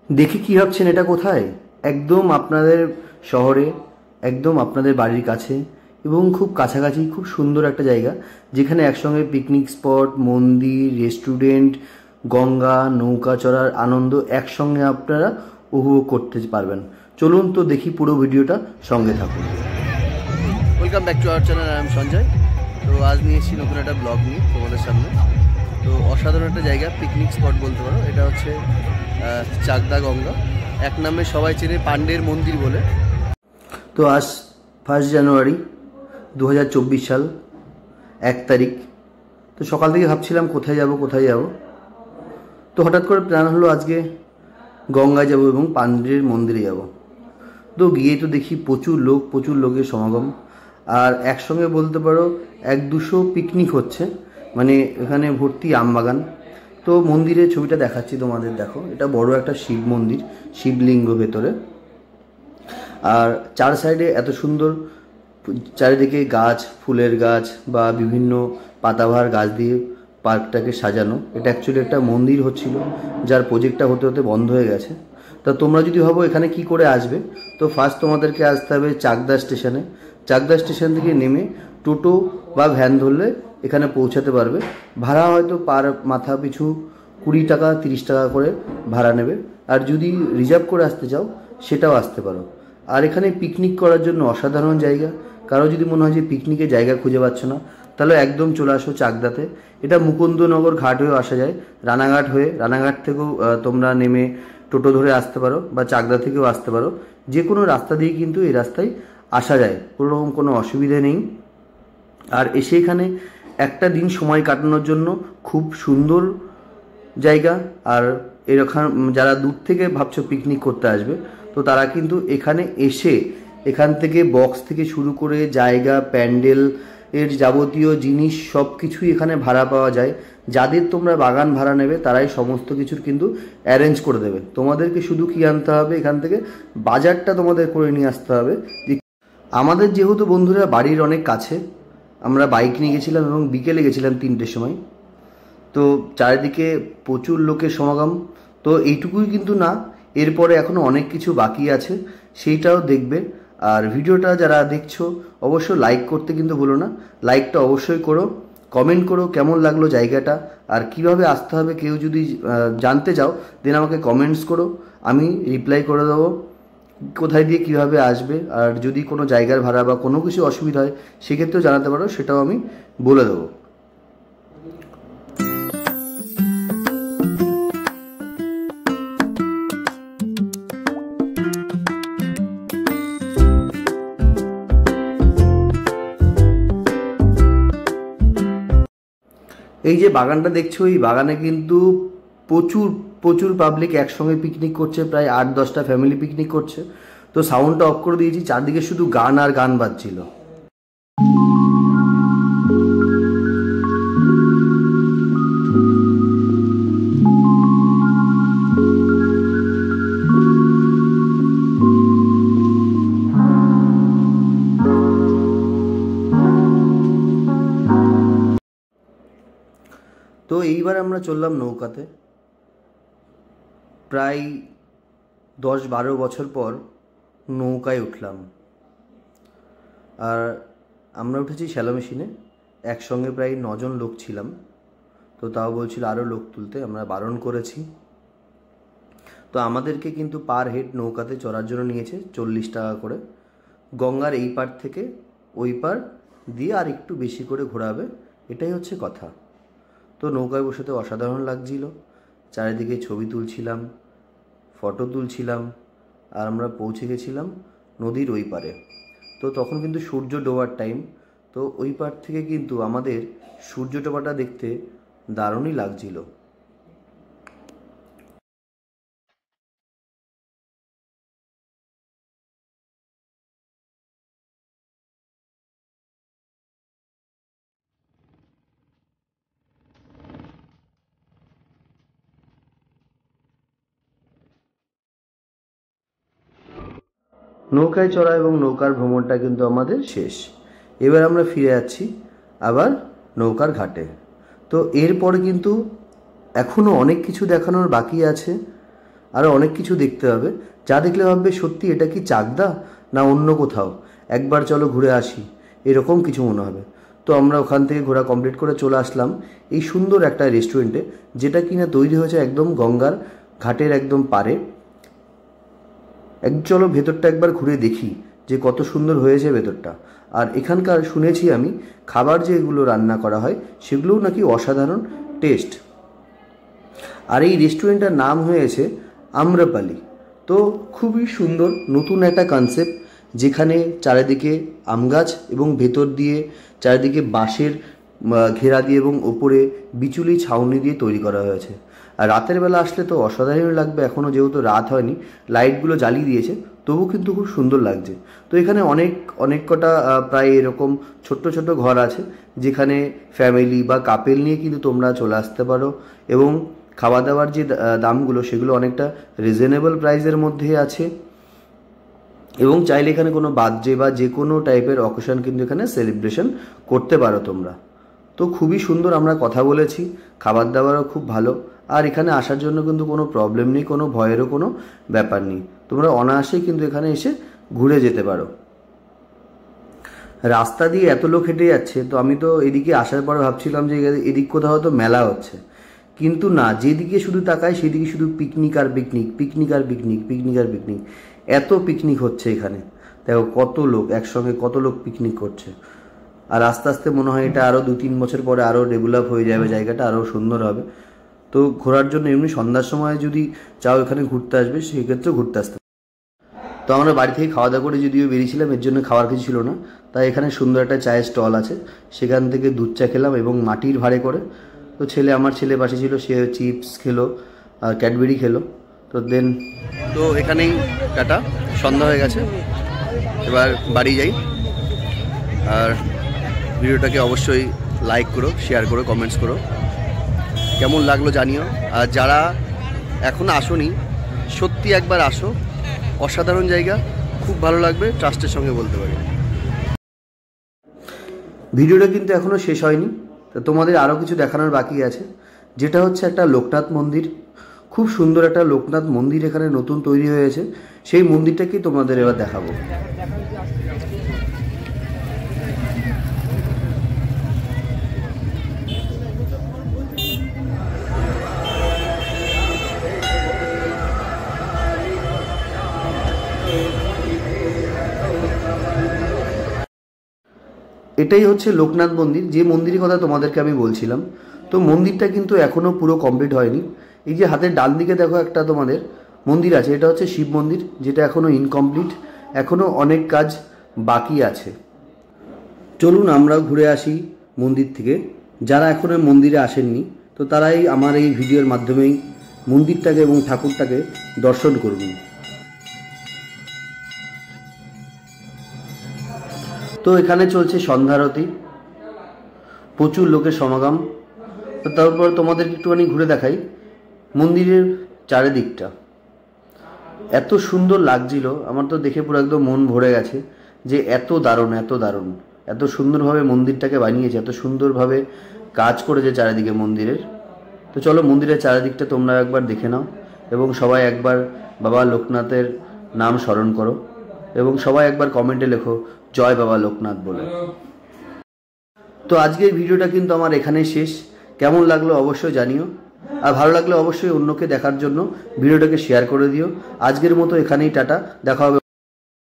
দেখি কি ভাবছেন এটা কোথায়? একদম আপনাদের শহরে, একদম আপনাদের বাড়ির কাছে এবং খুব কাছাকাছি, খুব সুন্দর একটা জায়গা যেখানে একসঙ্গে পিকনিক স্পট, মন্দির, রেস্টুরেন্ট, গঙ্গা, নৌকা চড়ার আনন্দ একসঙ্গে আপনারা উপভোগ করতে পারবেন। চলুন তো দেখি পুরো ভিডিওটা, সঙ্গে থাকুন। Welcome back to our channel, I am Sanjay. তো আজ নিয়েছি নতুন একটা ব্লগ নিয়ে তোমাদের সামনে। তো অসাধারণ একটা জায়গা, পিকনিক স্পট বলতে পারো। এটা হচ্ছে চাকদা গঙ্গা, এক নামে সবাই চেনে পাণ্ডের মন্দির বলে। তো আজ 1 জানুয়ারি 2024 সাল, 1 তারিখ। তো সকাল থেকে ভাবছিলাম কোথায় যাব। তো হঠাৎ করে প্ল্যান হলো আজকে গঙ্গায় যাব এবং পাণ্ডের মন্দিরে যাব। তো গিয়ে তো দেখি প্রচুর লোকের সমাগম, আর একসঙ্গে বলতে পারো 100-200 পিকনিক হচ্ছে, মানে এখানে ভর্তি আমবাগান। তো মন্দিরের ছবিটা দেখাচ্ছি তোমাদের, দেখো এটা বড় একটা শিব মন্দির, শিবলিঙ্গ ভেতরে। আর চার সাইডে এত সুন্দর চারিদিকে গাছ, ফুলের গাছ বা বিভিন্ন পাতাবাহার গাছ দিয়ে পার্কটাকে সাজানো। এটা অ্যাকচুয়ালি একটা মন্দির হচ্ছিল, যার প্রজেক্টটা হতে হতে বন্ধ হয়ে গেছে। তা তোমরা যদি ভাবো এখানে কি করে আসবে, তো ফার্স্ট তোমাদেরকে আসতে হবে চাকদা স্টেশনে। চাকদা স্টেশন থেকে নেমে টোটো বা ভ্যান ধরলে এখানে পৌঁছাতে পারবে। ভাড়া হয়তো পার মাথা পিছু 20 টাকা 30 টাকা করে ভাড়া নেবে। আর যদি রিজার্ভ করে আসতে চাও সেটাও আসতে পারো। আর এখানে পিকনিক করার জন্য অসাধারণ জায়গা। কারো যদি মনে হয় যে পিকনিকের জায়গা খুঁজে পাচ্ছ না, তাহলে একদম চলে আসো চাকদাতে। এটা মুকুন্দনগর ঘাট হয়েও আসা যায়, রানাঘাট থেকেও তোমরা নেমে টোটো ধরে আসতে পারো বা চাকদা থেকেও আসতে পারো। যে কোনো রাস্তা দিয়ে কিন্তু এই রাস্তায় আসা যায়, কোনোরকম কোনো অসুবিধে নেই। আর এসে এখানে একটা দিন সময় কাটানোর জন্য খুব সুন্দর জায়গা। আর এখান যারা দূর থেকে ভাবছো পিকনিক করতে আসবে, তো তারা কিন্তু এখানে এসে এখান থেকে বক্স থেকে শুরু করে জায়গা, প্যান্ডেল এর যাবতীয় জিনিস সব কিছুই এখানে ভাড়া পাওয়া যায়। যাদের তোমরা বাগান ভাড়া নেবে তারাই সমস্ত কিছুর কিন্তু অ্যারেঞ্জ করে দেবে। তোমাদেরকে শুধু কি আনতে হবে, এখান থেকে বাজারটা তোমাদের করে নিয়ে আসতে হবে। আমাদের যেহেতু বন্ধুরা বাড়ির অনেক কাছে, আমরা বাইক নিয়ে গেছিলাম এবং বিকেলে গেছিলাম 3টের সময়। তো চারিদিকে প্রচুর লোকের সমাগম। তো এইটুকুই কিন্তু না, এরপরে এখনও অনেক কিছু বাকি আছে, সেইটাও দেখবে। আর ভিডিওটা যারা দেখছো অবশ্যই লাইক করতে কিন্তু ভুলো না। লাইকটা অবশ্যই করো, কমেন্ট করো কেমন লাগলো জায়গাটা, আর কিভাবে আসতে হবে কেউ যদি জানতে চাও দেন আমাকে কমেন্টস করো, আমি রিপ্লাই করে দেবো কোথায় দিয়ে কিভাবে আসবে। আর যদি কোনো জায়গার ভাড়া বা কোনো কিছু অসুবিধা হয় সেক্ষেত্রেও জানাতে পারো, সেটাও আমি বলে দেবো। এই যে বাগানটা দেখছো, এই বাগানে কিন্তু প্রচুর প্রচুর পাবলিক একসঙ্গে পিকনিক করছে, প্রায় 8-10টা ফ্যামিলি পিকনিক করছে। তো সাউন্ডটা অফ করে দিয়েছি, চারদিকে শুধু গান আর গান বাজছিল। তো এইবার আমরা চললাম নৌকাতে। প্রায় 10-12 বছর পর নৌকায় উঠলাম। আর আমরা উঠেছি শ্যালো মেশিনে, একসঙ্গে প্রায় 9 জন লোক ছিলাম। তো তাও বলছিল আরও লোক তুলতে, আমরা বারণ করেছি। তো আমাদেরকে কিন্তু পার হেড নৌকাতে চড়ার জন্য নিয়েছে 40 টাকা করে। গঙ্গার এই পার থেকে ওই পার দিয়ে আর একটু বেশি করে ঘোরাবে, এটাই হচ্ছে কথা। তো নৌকায় বসে তো অসাধারণ লাগছিল, চারিদিকে ছবি তুলছিলাম, ফটো তুলছিলাম। আর আমরা পৌঁছে গেছিলাম নদীর ওই পারে। তো তখন কিন্তু সূর্য ডোবার টাইম। তো ওই পার থেকে কিন্তু আমাদের সূর্য ডোবাটা দেখতে দারুণই লাগছিল। নৌকায় চড়া এবং নৌকার ভ্রমণটা কিন্তু আমাদের শেষ। এবার আমরা ফিরে যাচ্ছি আবার নৌকার ঘাটে। তো এরপরে কিন্তু এখনও অনেক কিছু দেখানোর বাকি আছে। আরও অনেক কিছু দেখতে হবে, যা দেখলে ভাববে সত্যি এটা কি চাকদা না অন্য কোথাও, একবার চলো ঘুরে আসি, এরকম কিছু মনে হবে। তো আমরা ওখান থেকে ঘোরা কমপ্লিট করে চলে আসলাম এই সুন্দর একটা রেস্টুরেন্টে, যেটা কিনা তৈরি হয়েছে একদম গঙ্গার ঘাটের একদম পারে। চলো ভেতরটা একবার ঘুরে দেখি যে কত সুন্দর হয়েছে ভেতরটা। আর এখানকার শুনেছি আমি খাবার যেগুলো রান্না করা হয় সেগুলোও নাকি অসাধারণ টেস্ট। আর এই রেস্টুরেন্টটার নাম হয়েছে আম্রপালি। তো খুবই সুন্দর নতুন একটা কনসেপ্ট, যেখানে চারিদিকে আম গাছ এবং ভেতর দিয়ে চারিদিকে বাঁশের ঘেরা দিয়ে এবং ওপরে বিচুলি ছাউনি দিয়ে তৈরি করা হয়েছে। আর রাতের বেলা আসলে তো অসাধারণ লাগবে, এখনও যেহেতু রাত হয়নি, লাইটগুলো জ্বালিয়ে দিয়েছে, তবু কিন্তু খুব সুন্দর লাগছে। তো এখানে অনেক কটা প্রায় এরকম ছোট্ট ছোট্ট ঘর আছে, যেখানে ফ্যামিলি বা কাপেল নিয়ে কিন্তু তোমরা চলে আসতে পারো। এবং খাওয়া দাওয়ার যে দামগুলো সেগুলো অনেকটা রিজনেবল প্রাইসের মধ্যে আছে। এবং চাইলে এখানে কোনো বার্থডে বা যে কোনো টাইপের অকেশন কিন্তু এখানে সেলিব্রেশন করতে পারো তোমরা। তো খুবই সুন্দর, আমরা কথা বলেছি, খাবার দাবারও খুব ভালো। আর এখানে আসার জন্য কিন্তু কোনো প্রবলেম নেই, কোনো ভয়েরও কোনো ব্যাপার নেই, তোমরা অনায়াসেই কিন্তু এখানে এসে ঘুরে যেতে পারো। রাস্তা দিয়ে এত লোক হেঁটে যাচ্ছে, তো আমি তো এদিকে আসার পর ভাবছিলাম যে এদিক কোথাও হয়তো মেলা হচ্ছে, কিন্তু না, যেদিকে শুধু তাকাই সেদিকে শুধু পিকনিক আর পিকনিক, পিকনিক আর পিকনিক, পিকনিক আর পিকনিক। এত পিকনিক হচ্ছে এখানে, দেখো কত লোক একসঙ্গে, কত লোক পিকনিক করছে। আর আস্তে আস্তে মনে হয় এটা আরও 2-3 বছর পরে আরও ডেভেলপ হয়ে যাবে, জায়গাটা আরও সুন্দর হবে। তো ঘোরার জন্য এমনি সন্ধ্যার সময় যদি চাও এখানে ঘুরতে আসবে, সেক্ষেত্রেও ঘুরতে আসতে। তো আমরা বাড়ি থেকে খাওয়া দাওয়া করে যদিও বেরিয়েছিলাম, এর জন্য খাওয়ার কিছু ছিল না, তাই এখানে সুন্দর একটা চায়ের স্টল আছে, সেখান থেকে দুধ চা খেলাম এবং মাটির ভাঁড়ে করে। তো আমার ছেলে পাশে ছিল, সে চিপস খেলো আর ক্যাডবেরি খেলো। তো এখানেই টাটা, সন্ধ্যা হয়ে গেছে, এবার বাড়ি যাই। আর ভিডিওটাকে অবশ্যই লাইক করো, শেয়ার করো, কমেন্টস করো, কেমন লাগলো জানিও। আর যারা এখনো আসোনি, সত্যি একবার আসো, অসাধারণ জায়গা, খুব ভালো লাগবে, ট্রাস্টের সঙ্গে বলতে পারি। ভিডিওটা কিন্তু এখনও শেষ হয়নি, তো তোমাদের আরও কিছু দেখানোর বাকি আছে, যেটা হচ্ছে একটা লোকনাথ মন্দির। খুব সুন্দর একটা লোকনাথ মন্দির এখানে নতুন তৈরি হয়েছে, সেই মন্দিরটাকেই তোমাদের এবার দেখাবো। এটাই হচ্ছে লোকনাথ মন্দির, যে মন্দিরের কথা তোমাদেরকে আমি বলছিলাম। তো মন্দিরটা কিন্তু এখনও পুরো কমপ্লিট হয়নি। এই যে হাতের ডান দিকে দেখো একটা তোমাদের মন্দির আছে, এটা হচ্ছে শিব মন্দির, যেটা এখনও ইনকমপ্লিট, এখনও অনেক কাজ বাকি আছে। চলুন আমরাও ঘুরে আসি মন্দির থেকে। যারা এখনও মন্দিরে আসেননি, তো তারাই আমার এই ভিডিওর মাধ্যমেই মন্দিরটাকে এবং ঠাকুরটাকে দর্শন করবেন। তো এখানে চলছে সন্ধ্যারতি, প্রচুর লোকের সমাগম। তো তারপর তোমাদেরকে একটুখানি ঘুরে দেখাই মন্দিরের চারিদিকটা। এত সুন্দর লাগছিল, আমার তো দেখে পুরো একদম মন ভরে গেছে, যে এত দারুণ, এত দারুণ, এত সুন্দরভাবে মন্দিরটাকে বানিয়েছে, এত সুন্দরভাবে কাজ করেছে চারিদিকে মন্দিরের। তো চলো মন্দিরের চারিদিকটা তোমরা একবার দেখে নাও, এবং সবাই একবার বাবা লোকনাথের নাম স্মরণ করো, এবং সবাই একবার কমেন্টে লেখো জয় বাবা লোকনাথ বলে। তো আজকের ভিডিওটা কিন্তু আমার এখানেই শেষ। কেমন লাগলো অবশ্যই জানিও, আর ভালো লাগলে অবশ্যই অন্যকে দেখার জন্য ভিডিওটাকে শেয়ার করে দিও। আজকের মতো এখানেই টাটা, দেখা হবে।